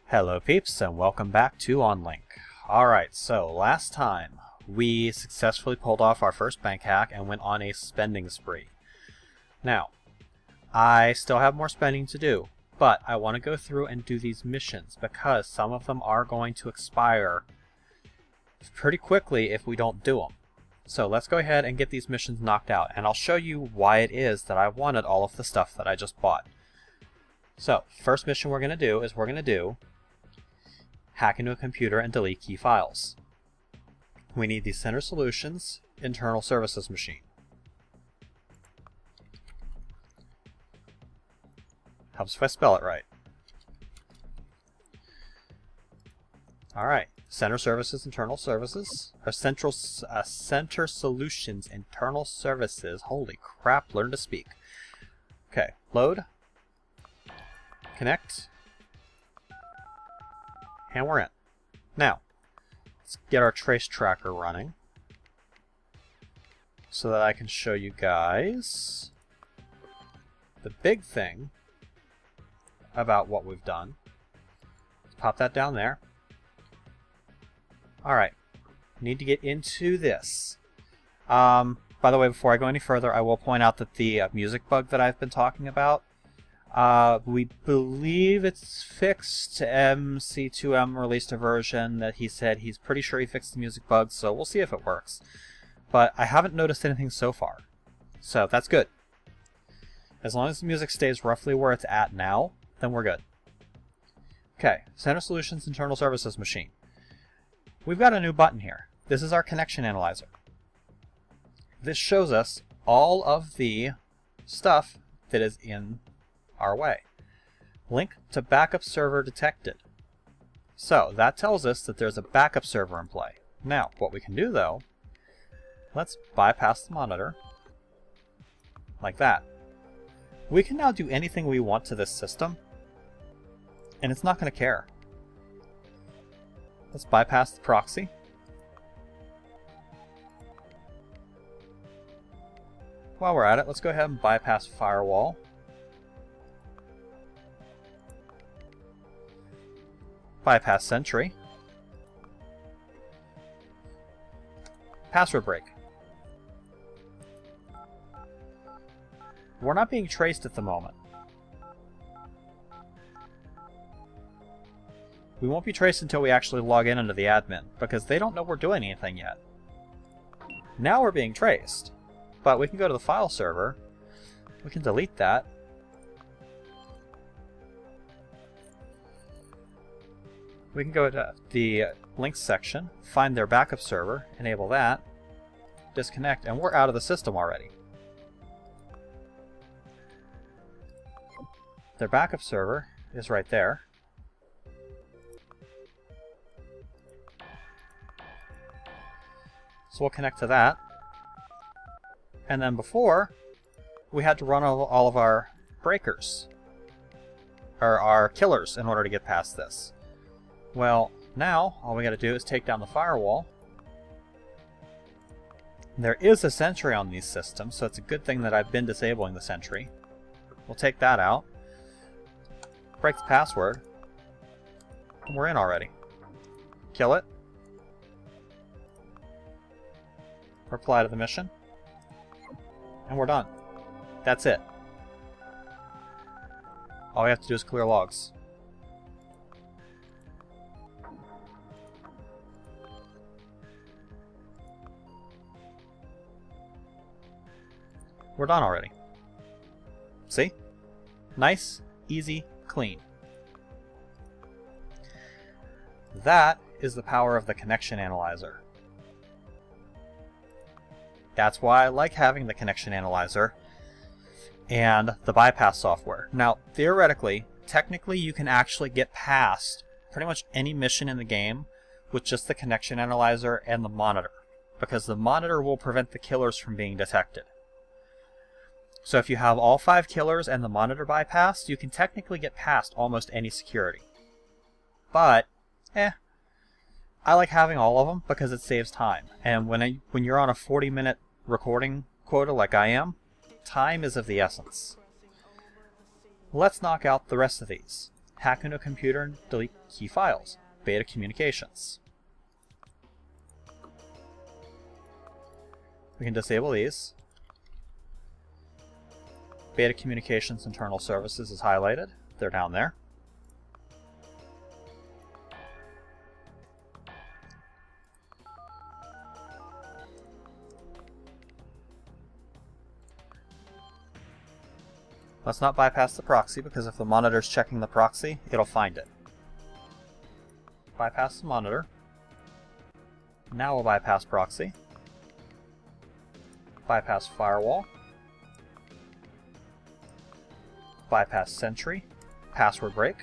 Hello peeps and welcome back to Onlink. Alright, so last time we successfully pulled off our first bank hack and went on a spending spree. Now, I still have more spending to do, but I want to go through and do these missions because some of them are going to expire pretty quickly if we don't do them. So let's go ahead and get these missions knocked out, and I'll show you why it is that I wanted all of the stuff that I just bought. So, first mission we're going to do is we're going to do hack into a computer and delete key files. We need the Center Solutions Internal Services machine. Helps if I spell it right. Alright, Center Services Internal Services, or Center Solutions Internal Services. Holy crap, learn to speak. Okay, load, connect, and we're in. Now, let's get our trace tracker running so that I can show you guys the big thing about what we've done. Let's pop that down there. Alright, need to get into this. By the way, before I go any further, I will point out that the music bug that I've been talking about, we believe it's fixed. MC2M released a version that he said he's pretty sure he fixed the music bug, so we'll see if it works. But I haven't noticed anything so far, so that's good. As long as the music stays roughly where it's at now, then we're good. Okay, Center Solutions Internal Services machine. We've got a new button here. This is our connection analyzer. This shows us all of the stuff that is in our way. Link to backup server detected. So that tells us that there's a backup server in play. Now, what we can do though, let's bypass the monitor like that. We can now do anything we want to this system, and it's not going to care. Let's bypass the proxy. While we're at it, let's go ahead and bypass firewall. Bypass Sentry. Password break. We're not being traced at the moment. We won't be traced until we actually log in into the admin, because they don't know we're doing anything yet. Now we're being traced, but we can go to the file server, we can delete that, we can go to the links section, find their backup server, enable that, disconnect, and we're out of the system already. Their backup server is right there. So we'll connect to that. And then before, we had to run all of our breakers, or our killers, in order to get past this. Well, now all we got to do is take down the firewall. There is a sentry on these systems, so it's a good thing that I've been disabling the sentry. We'll take that out, break the password, and we're in already. Kill it. Reply to the mission, and we're done. That's it. All we have to do is clear logs. We're done already. See? Nice, easy, clean. That is the power of the connection analyzer. That's why I like having the connection analyzer and the bypass software. Now, theoretically, technically you can actually get past pretty much any mission in the game with just the connection analyzer and the monitor, because the monitor will prevent the killers from being detected. So if you have all 5 killers and the monitor bypassed, you can technically get past almost any security. But, I like having all of them because it saves time. And when you're on a 40-minute recording quota like I am, time is of the essence. Let's knock out the rest of these. hack into a computer and delete key files. Beta communications. We can disable these. Beta communications internal services is highlighted. They're down there. Let's not bypass the proxy, because if the monitor's checking the proxy, it'll find it. Bypass the monitor. Now we'll bypass proxy. Bypass firewall. Bypass sentry. Password break.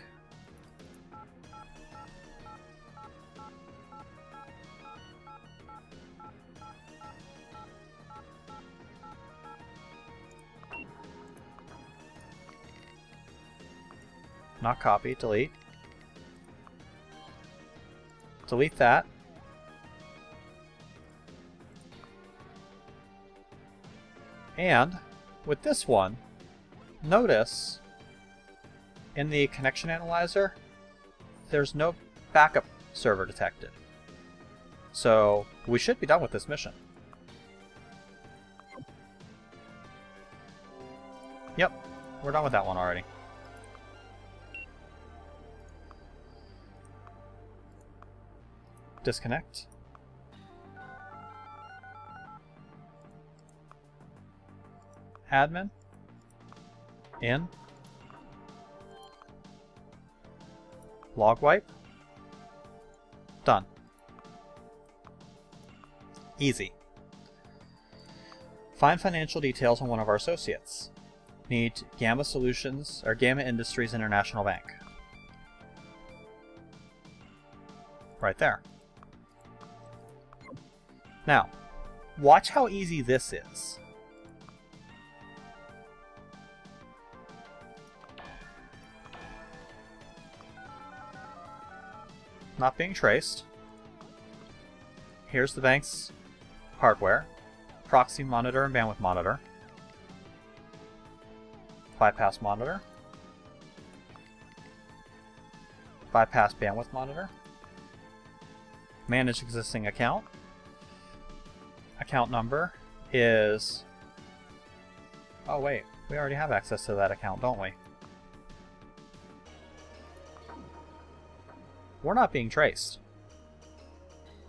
Not copy, delete. Delete that. And with this one, notice in the connection analyzer, there's no backup server detected. So we should be done with this mission. Yep, we're done with that one already. Disconnect. Admin. In. Log wipe. Done. Easy. Find financial details on one of our associates. Need Gamma Solutions or Gamma Industries International Bank. Right there. Now, watch how easy this is. Not being traced. Here's the bank's hardware. Proxy monitor and bandwidth monitor. Bypass monitor. Bypass bandwidth monitor. Manage existing account. Account number is... Oh wait, we already have access to that account, don't we? We're not being traced.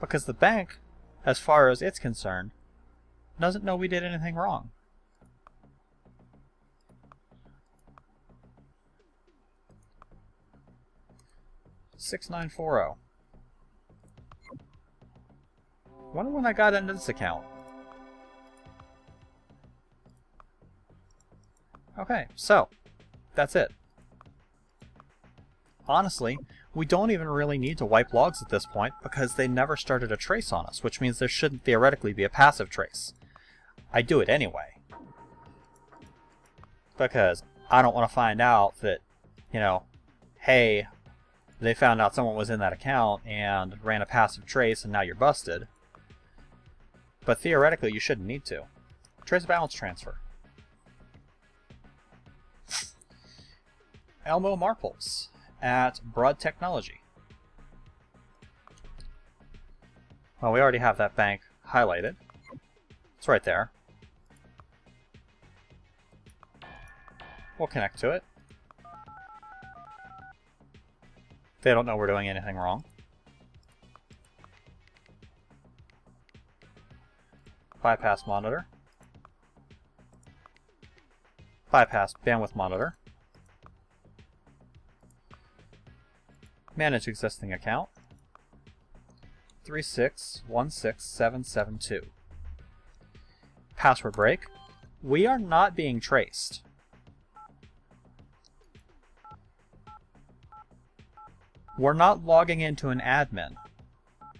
Because the bank, as far as it's concerned, doesn't know we did anything wrong. $6940. Wonder when I got into this account. Okay, so that's it. Honestly, we don't even really need to wipe logs at this point because they never started a trace on us, which means there shouldn't theoretically be a passive trace. I do it anyway. Because I don't want to find out that, you know, hey, they found out someone was in that account and ran a passive trace and now you're busted. But theoretically, you shouldn't need to. Trace balance transfer. Elmo Marples at Broad Technology. Well, we already have that bank highlighted. It's right there. We'll connect to it. They don't know we're doing anything wrong. Bypass monitor. Bypass bandwidth monitor. Manage existing account. 3616772. Password break. We are not being traced. We're not logging into an admin.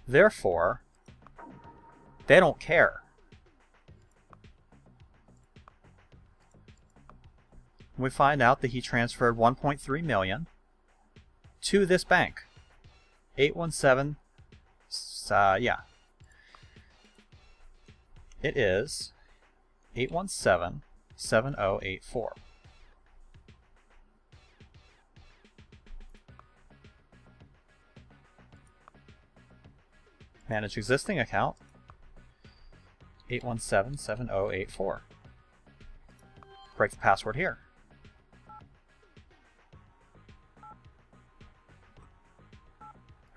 Therefore, they don't care. We find out that he transferred 1.3 million to this bank. 817, yeah. It is 817-7084. Manage existing account 8177084. Break the password here.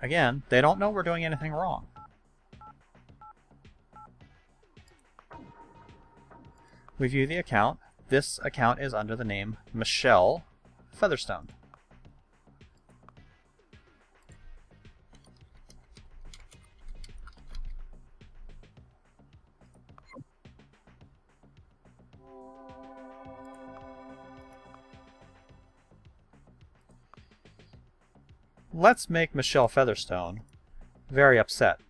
Again, they don't know we're doing anything wrong. We view the account. This account is under the name Michelle Featherstone. Let's make Michelle Featherstone very upset.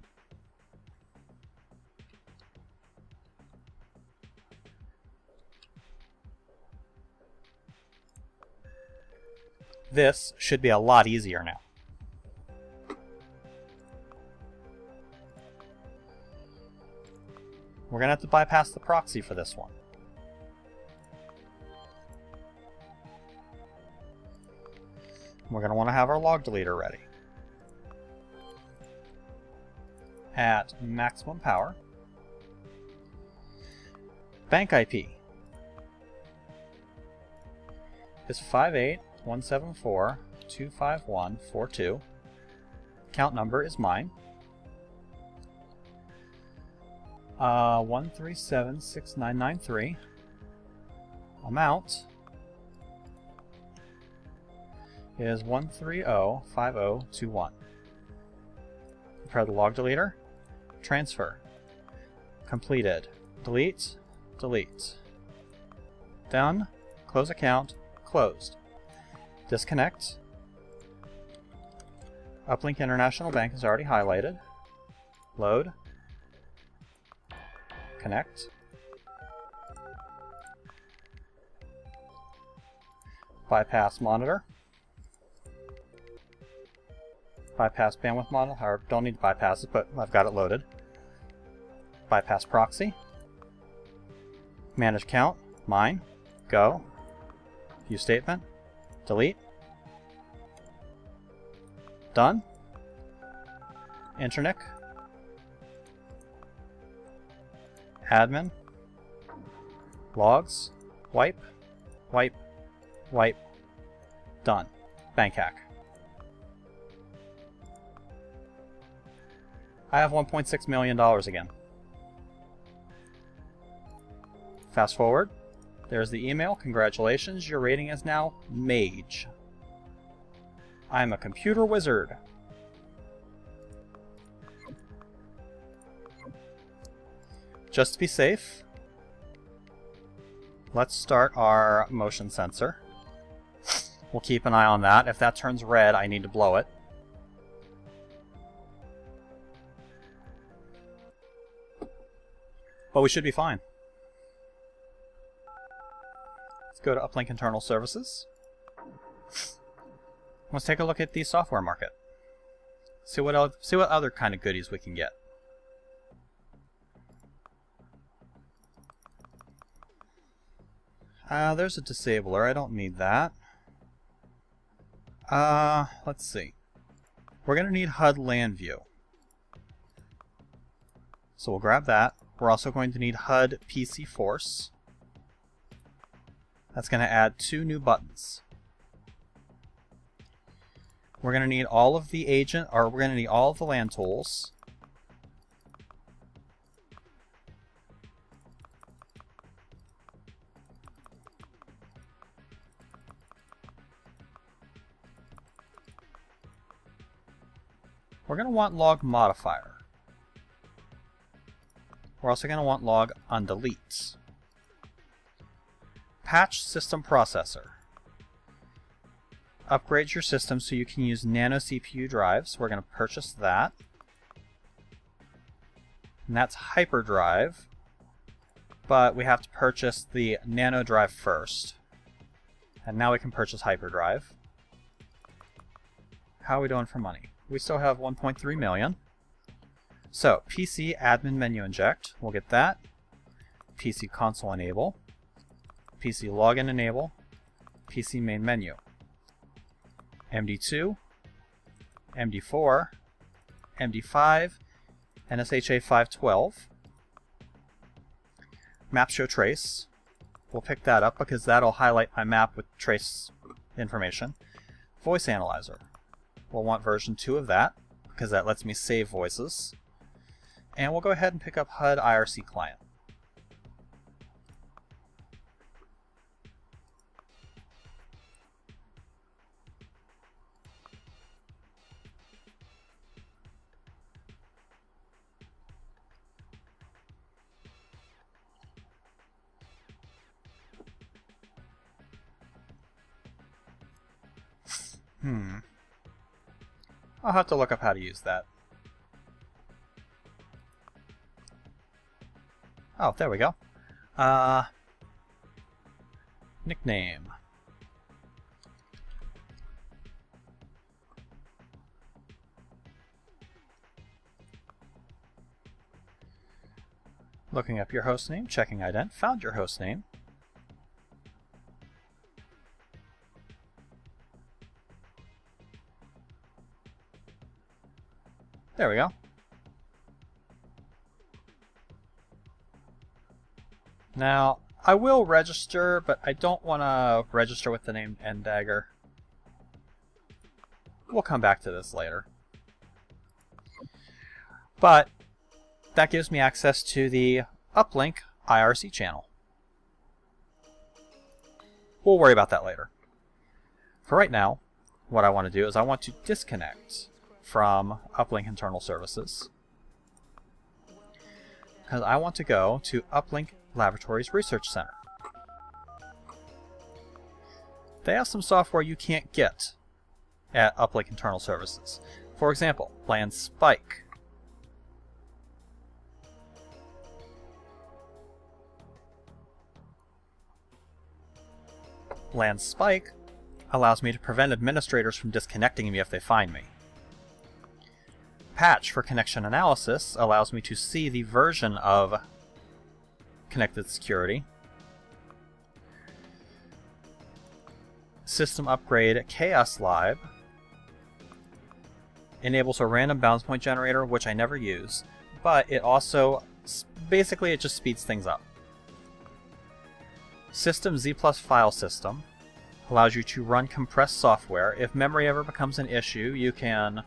This should be a lot easier now. We're going to have to bypass the proxy for this one. We're going to want to have our log deleter ready. At maximum power. Bank IP is 5817425142. Account number is mine. 1376993. Amount is 1305021. Prepare the log deleter. Transfer. Completed. Delete. Delete. Done. Close account. Closed. Disconnect. Uplink International Bank is already highlighted. Load. Connect. Bypass monitor. Bypass bandwidth model, or don't need to bypass it, but I've got it loaded. Bypass proxy. Manage count, mine, go. View statement, delete. Done. Internic. Admin. Logs. Wipe. Wipe. Wipe. Done. Bank hack. I have $1.6 million again. Fast forward. There's the email. Congratulations, your rating is now Mage. I'm a computer wizard. Just to be safe, let's start our motion sensor. We'll keep an eye on that. If that turns red, I need to blow it. But we should be fine. Let's go to Uplink Internal Services. Let's take a look at the software market. See what other kind of goodies we can get. There's a disabler. I don't need that. Let's see. We're going to need HUD LAN view. So we'll grab that. We're also going to need HUD PC Force. That's going to add 2 new buttons. We're going to need all of the we're going to need all of the LAN tools. We're going to want log modifier. We're also going to want log undelete. Patch system processor. Upgrade your system so you can use nano CPU drives. We're going to purchase that. And that's hyperdrive. But we have to purchase the nano drive first. And now we can purchase hyperdrive. How are we doing for money? We still have 1.3 million. So, PC admin menu inject, we'll get that. PC console enable. PC login enable. PC main menu. MD2, MD4, MD5, NSHA 512. Map show trace. We'll pick that up because that'll highlight my map with trace information. Voice analyzer. We'll want version 2 of that because that lets me save voices. And we'll go ahead and pick up HUD IRC client. I'll have to look up how to use that. Oh, there we go. Nickname. Looking up your hostname, checking ident, found your hostname. There we go. Now, I will register, but I don't want to register with the name Ndagger. We'll come back to this later. But that gives me access to the uplink IRC channel. We'll worry about that later. For right now, what I want to do is I want to disconnect from uplink internal services because I want to go to Uplink Laboratories Research Center. They have some software you can't get at Uplink Internal Services. For example, Land Spike. Land Spike allows me to prevent administrators from disconnecting me if they find me. Patch for connection analysis allows me to see the version of connected security. System upgrade Chaos Lib enables a random bounds point generator, which I never use, but it also, basically it just speeds things up. System Z+ file system allows you to run compressed software. If memory ever becomes an issue, you can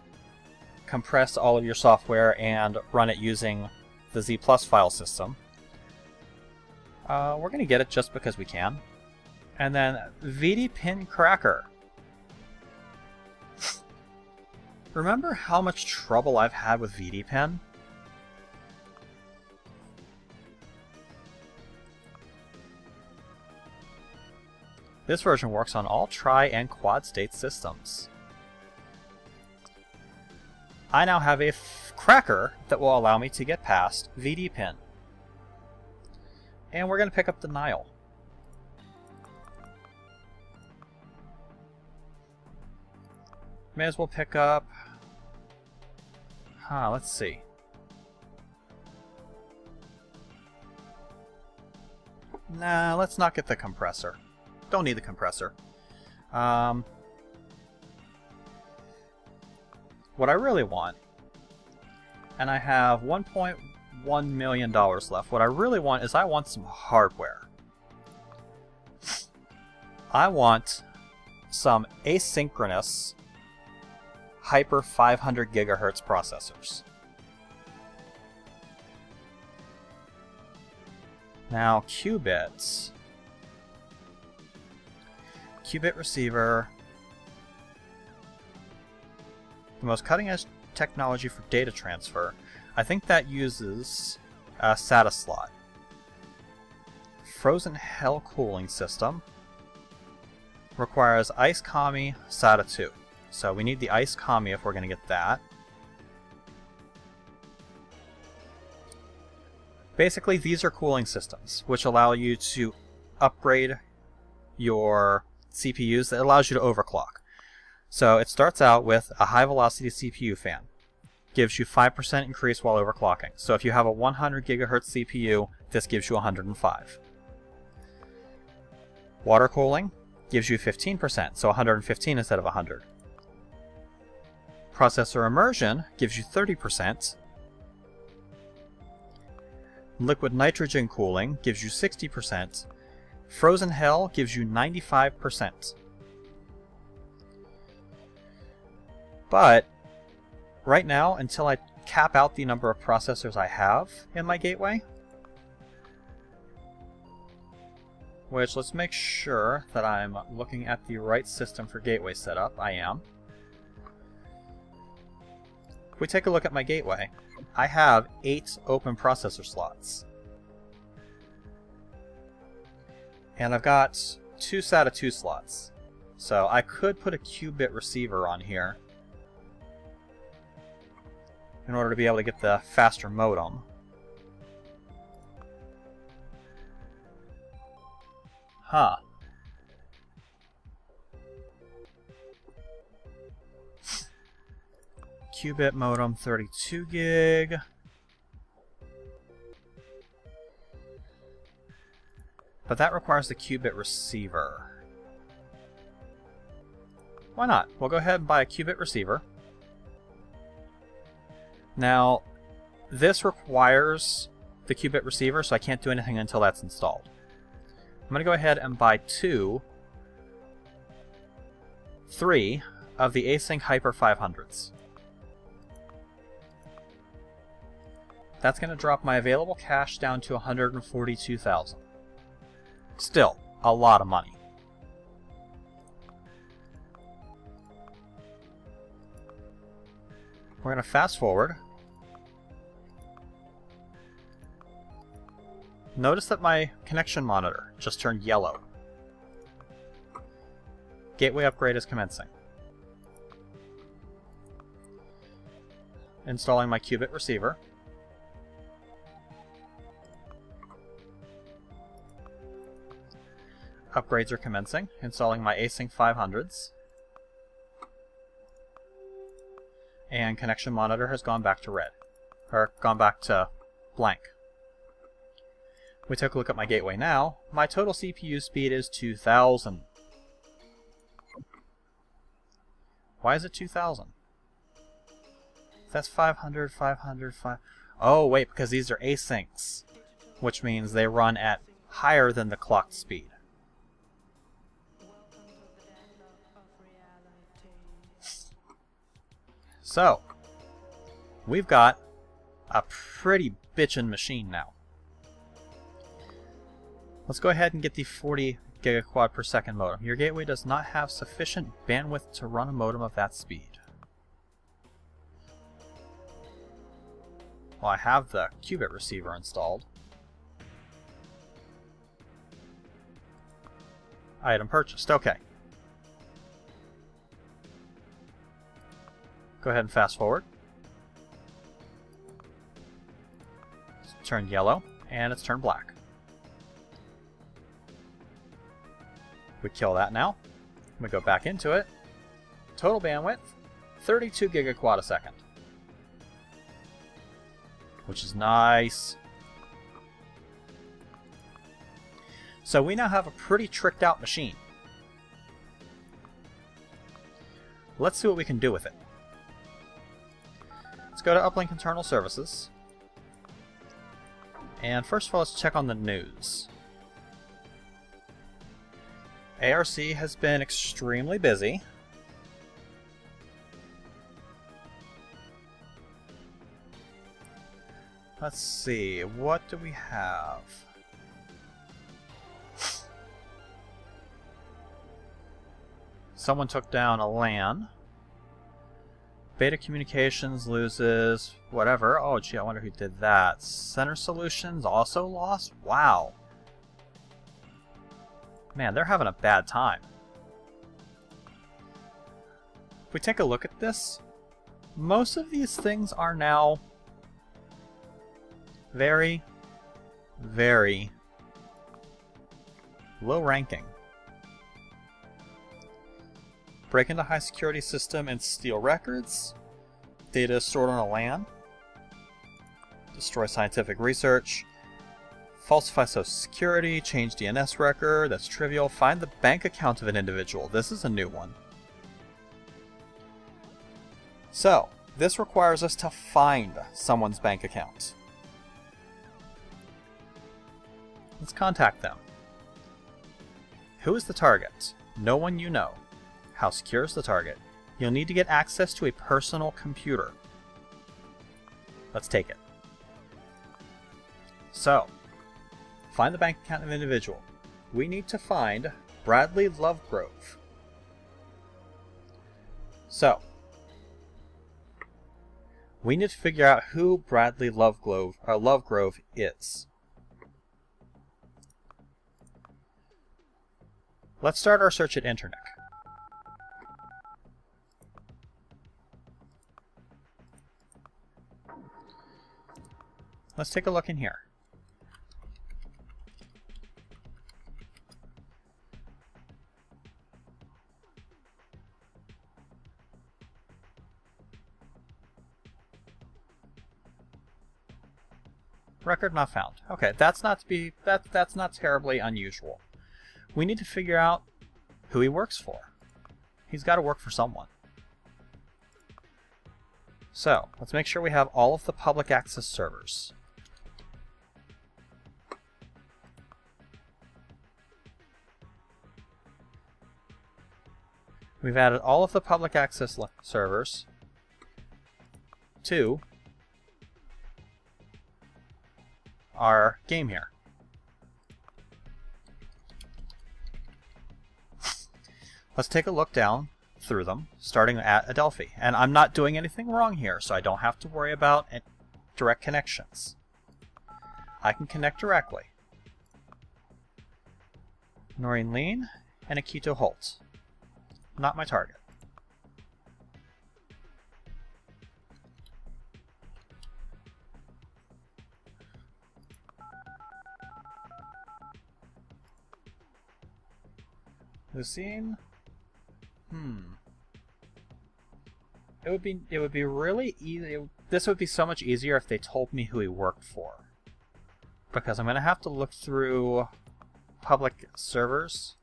compress all of your software and run it using the Z+ file system. We're going to get it just because we can. And then VD Pin Cracker. Remember how much trouble I've had with VD Pin? This version works on all tri- and quad-state systems. I now have a cracker that will allow me to get past VD Pin. And we're going to pick up denial. May as well pick up... let's see. Nah, let's not get the compressor. Don't need the compressor. What I really want, and I have $1.1 million left, what I really want is I want some hardware. I want some asynchronous Hyper 500 gigahertz processors. Now, qubits. Qubit receiver. The most cutting-edge technology for data transfer. I think that uses a SATA slot. Frozen Hell cooling system. Requires Ice Kami SATA 2. So we need the Ice Kami if we're going to get that. Basically, these are cooling systems, which allow you to upgrade your CPUs. That allows you to overclock. So it starts out with a high-velocity CPU fan. Gives you 5% increase while overclocking. So if you have a 100 gigahertz CPU, this gives you 105. Water cooling gives you 15%, so 115 instead of 100. Processor immersion gives you 30%. Liquid nitrogen cooling gives you 60%. Frozen hell gives you 95%. But right now, until I cap out the number of processors I have in my gateway, which let's make sure that I'm looking at the right system for gateway setup. I am. If we take a look at my gateway, I have 8 open processor slots. And I've got 2 SATA 2 slots. So I could put a qubit receiver on here in order to be able to get the faster modem. Huh. Qubit modem 32 gig. But that requires the qubit receiver. Why not? We'll go ahead and buy a qubit receiver. Now, this requires the qubit receiver, so I can't do anything until that's installed. I'm going to go ahead and buy 3 of the Async Hyper 500s. That's going to drop my available cash down to $142,000. Still, a lot of money. We're going to fast forward. Notice that my connection monitor just turned yellow. Gateway upgrade is commencing. Installing my qubit receiver. Upgrades are commencing. Installing my Async 500s. And connection monitor has gone back to red. Or gone back to blank. We take a look at my gateway now. My total CPU speed is 2000. Why is it 2000? That's 500, 500, 5... Oh, wait, because these are asyncs. Which means they run at higher than the clocked speed. So, we've got a pretty bitchin' machine now. Let's go ahead and get the 40 gigaquad per second modem. Your gateway does not have sufficient bandwidth to run a modem of that speed. Well, I have the qubit receiver installed. Item purchased. Okay. Go ahead and fast forward. It's turned yellow, and it's turned black. We kill that now. We go back into it. Total bandwidth, 32 gigaquad a second. Which is nice. So we now have a pretty tricked out machine. Let's see what we can do with it. Let's go to Uplink Internal Services. And first of all, let's check on the news. ARC has been extremely busy. Let's see, what do we have? Someone took down a LAN. Beta Communications loses whatever. Oh gee, I wonder who did that. Center Solutions also lost? Wow. Man, they're having a bad time. If we take a look at this, most of these things are now very, very low ranking. Break into high security system and steal records. Data is stored on a LAN. Destroy scientific research. Falsify social security. Change DNS record. That's trivial. Find the bank account of an individual. This is a new one. So, this requires us to find someone's bank account. Let's contact them. Who is the target? No one you know. How secure is the target? You'll need to get access to a personal computer. Let's take it. So, find the bank account of an individual. We need to find Bradley Lovegrove. So, we need to figure out who Bradley Lovegrove is. Let's start our search at Internet. Let's take a look in here. Record not found. Okay, that's not terribly unusual. We need to figure out who he works for. He's got to work for someone. So, let's make sure we have all of the public access servers. We've added all of the public access servers to our game here. Let's take a look down through them, starting at Adelphi. And I'm not doing anything wrong here, so I don't have to worry about direct connections. I can connect directly. Noreen Lean and Akito Holt. Not my target. Lucine? It would be really easy. This would be so much easier if they told me who he worked for. Because I'm going to have to look through public servers.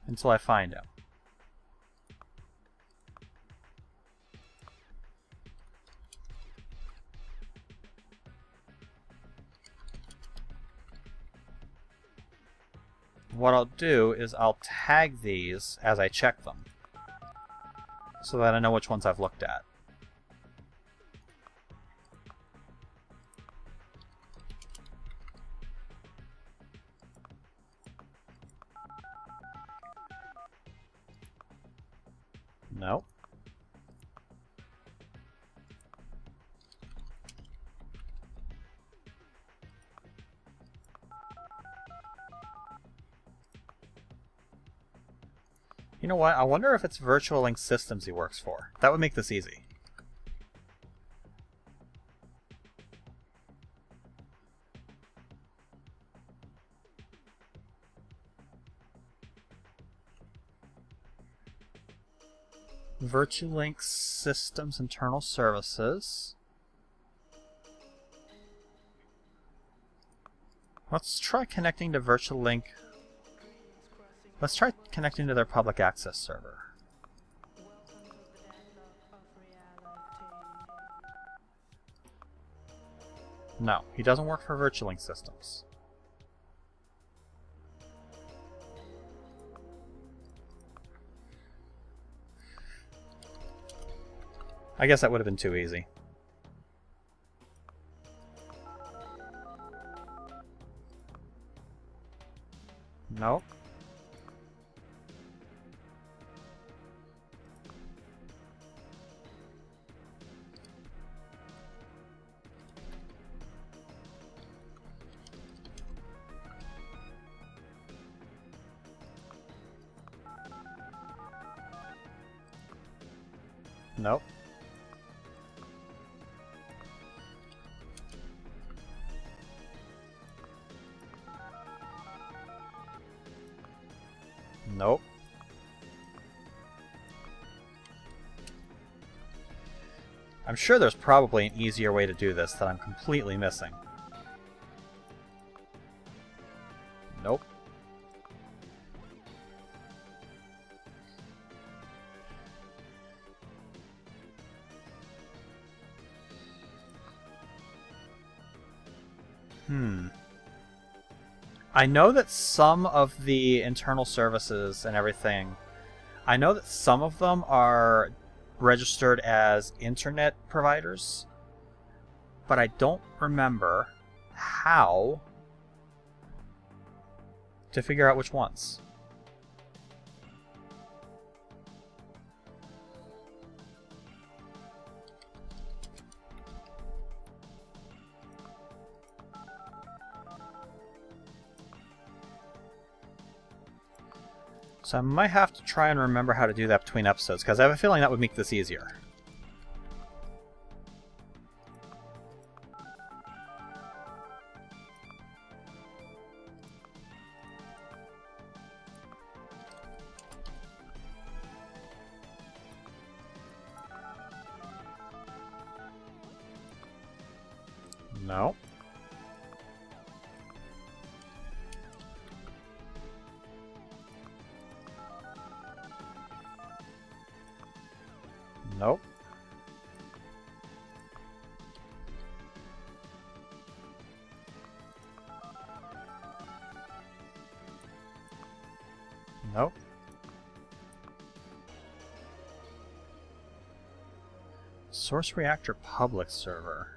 Until I find him. What I'll do is I'll tag these as I check them, so that I know which ones I've looked at. No. You know what? I wonder if it's Virtual Link Systems he works for. That would make this easy. Virtual Link Systems Internal Services. Let's try connecting to Virtual Link. Let's try connecting to their public access server. No, he doesn't work for Virtual Link Systems. I guess that would have been too easy. Nope. Nope. Nope. I'm sure there's probably an easier way to do this that I'm completely missing. Nope. I know that some of the internal services and everything, I know that some of them are registered as internet providers, but I don't remember how to figure out which ones. So I might have to try and remember how to do that between episodes, because I have a feeling that would make this easier. No. Nope. Nope. Source reactor public server.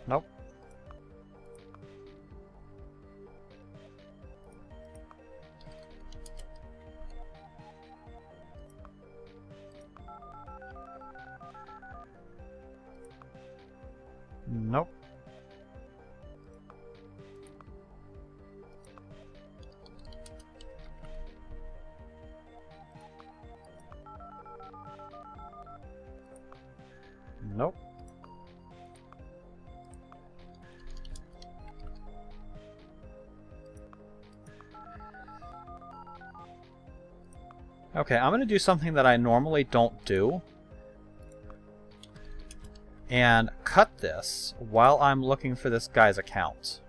Nope. Nope. Nope. Okay, I'm going to do something that I normally don't do, and cut this while I'm looking for this guy's account.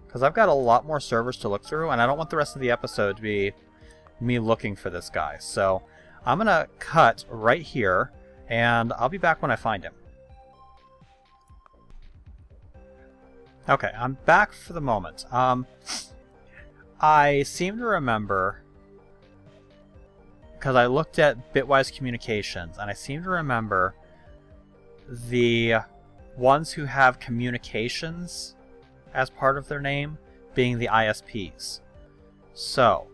Because I've got a lot more servers to look through, and I don't want the rest of the episode to be me looking for this guy. So I'm going to cut right here, and I'll be back when I find him. Okay, I'm back for the moment. I seem to remember, because I looked at Bitwise Communications, and I seem to remember the ones who have communications as part of their name being the ISPs. So,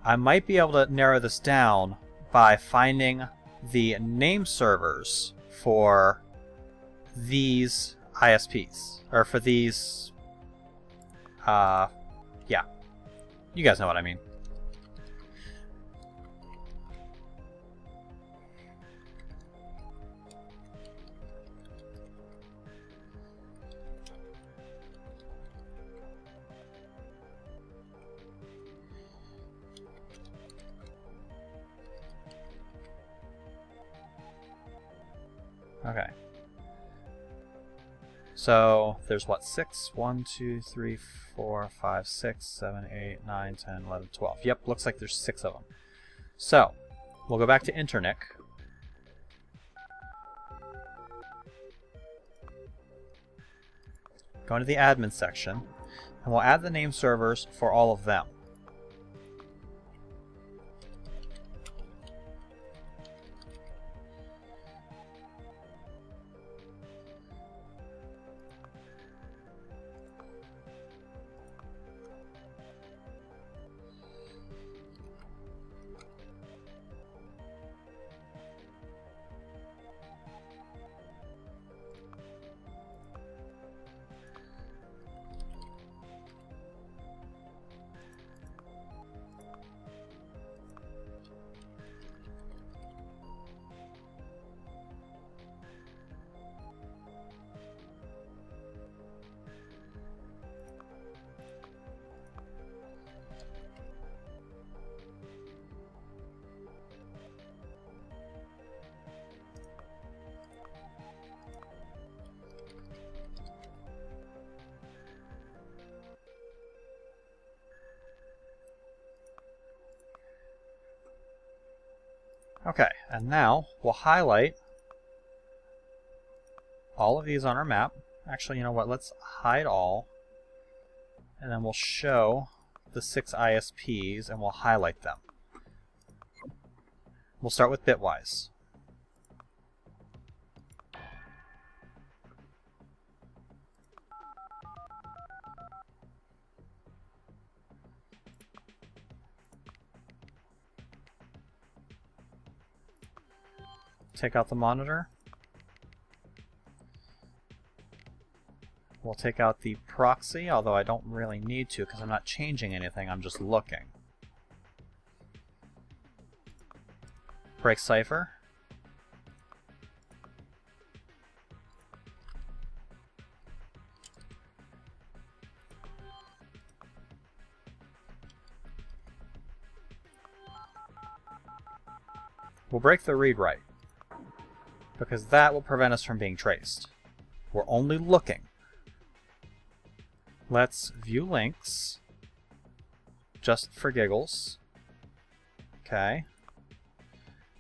I might be able to narrow this down by finding the name servers for these ISPs, or for these, yeah, you guys know what I mean. Okay. So there's what, 6? 1, 2, 3, 4, 5, 6, 7, 8, 9, 10, 11, 12. Yep, looks like there's 6 of them. So we'll go back to Internic. Go into the admin section, and we'll add the name servers for all of them. Okay, and now we'll highlight all of these on our map. Actually, you know what? Let's hide all. And then we'll show the 6 ISPs and we'll highlight them. We'll start with bitwise. Take out the monitor. We'll take out the proxy, although I don't really need to because I'm not changing anything, I'm just looking. Break cipher. We'll break the read-write, because that will prevent us from being traced. We're only looking. Let's view links, just for giggles. Okay.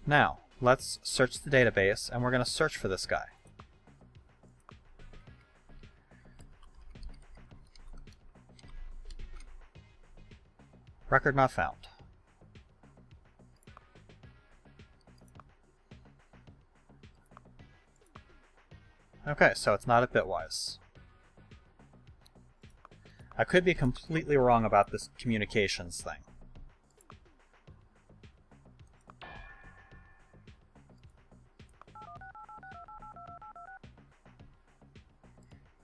Now, let's search the database, and we're going to search for this guy. Record not found. Okay, so it's not at bitwise. I could be completely wrong about this communications thing.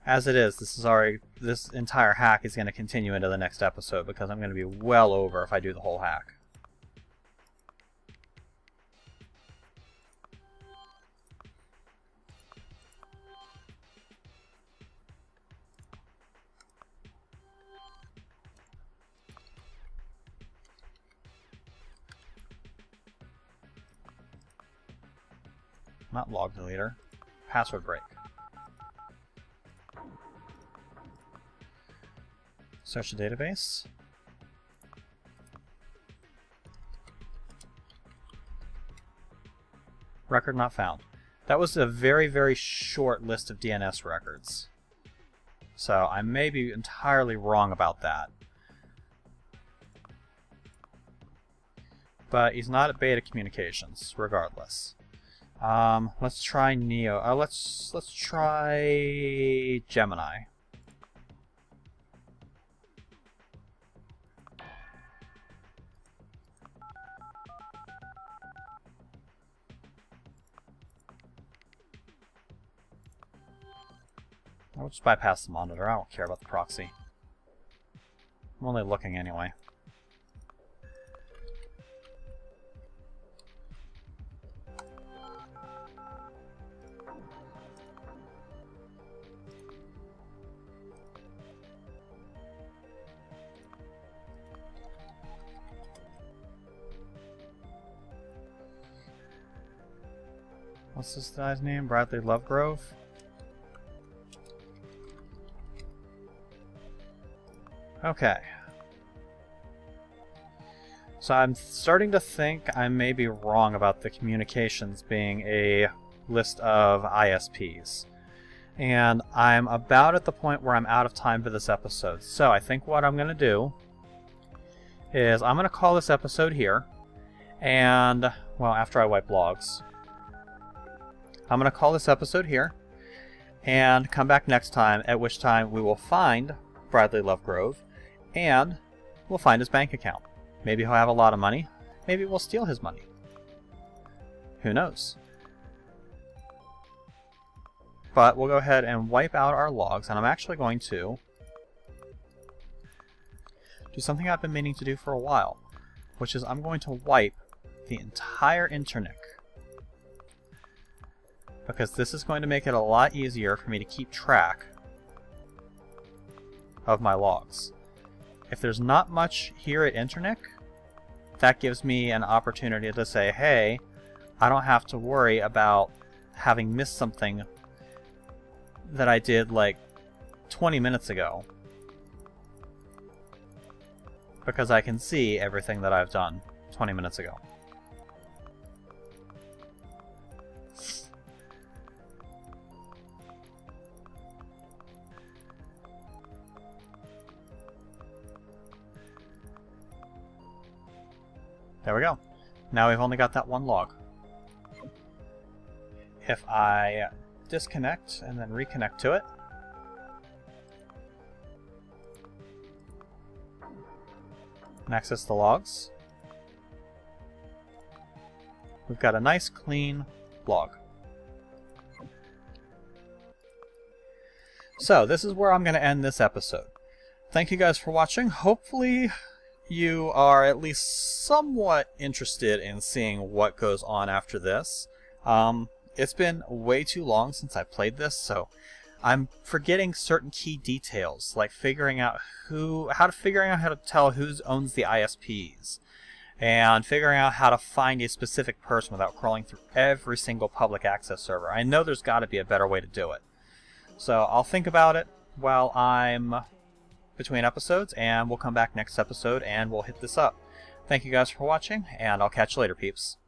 As it is, this entire hack is going to continue into the next episode because I'm going to be well over if I do the whole hack. Not log deleter, password break. Search the database. Record not found. That was a very, very short list of DNS records. So I may be entirely wrong about that. But he's not at Beta Communications, regardless. Let's try Neo. Let's try Gemini. I'll just bypass the monitor. I don't care about the proxy. I'm only looking anyway. What's this guy's name? Bradley Lovegrove? Okay. So I'm starting to think I may be wrong about the communications being a list of ISPs. And I'm about at the point where I'm out of time for this episode. So I think what I'm going to do is I'm going to call this episode here. And, well, after I wipe logs, I'm going to call this episode here. And come back next time, at which time we will find Bradley Lovegrove. And we'll find his bank account. Maybe he'll have a lot of money. Maybe we'll steal his money. Who knows? But we'll go ahead and wipe out our logs, and I'm actually going to do something I've been meaning to do for a while, which is I'm going to wipe the entire internet. Because this is going to make it a lot easier for me to keep track of my logs. If there's not much here at Internic, that gives me an opportunity to say, hey, I don't have to worry about having missed something that I did like 20 minutes ago. Because I can see everything that I've done 20 minutes ago. There we go. Now we've only got that one log. If I disconnect and then reconnect to it, and access the logs, we've got a nice clean log. So this is where I'm going to end this episode. Thank you guys for watching. Hopefully you are at least somewhat interested in seeing what goes on after this. It's been way too long since I played this, so I'm forgetting certain key details, like figuring out how to tell who owns the ISPs, and figuring out how to find a specific person without crawling through every single public access server. I know there's got to be a better way to do it. So I'll think about it while I'm between episodes, and we'll come back next episode and we'll hit this up. Thank you guys for watching, and I'll catch you later, peeps.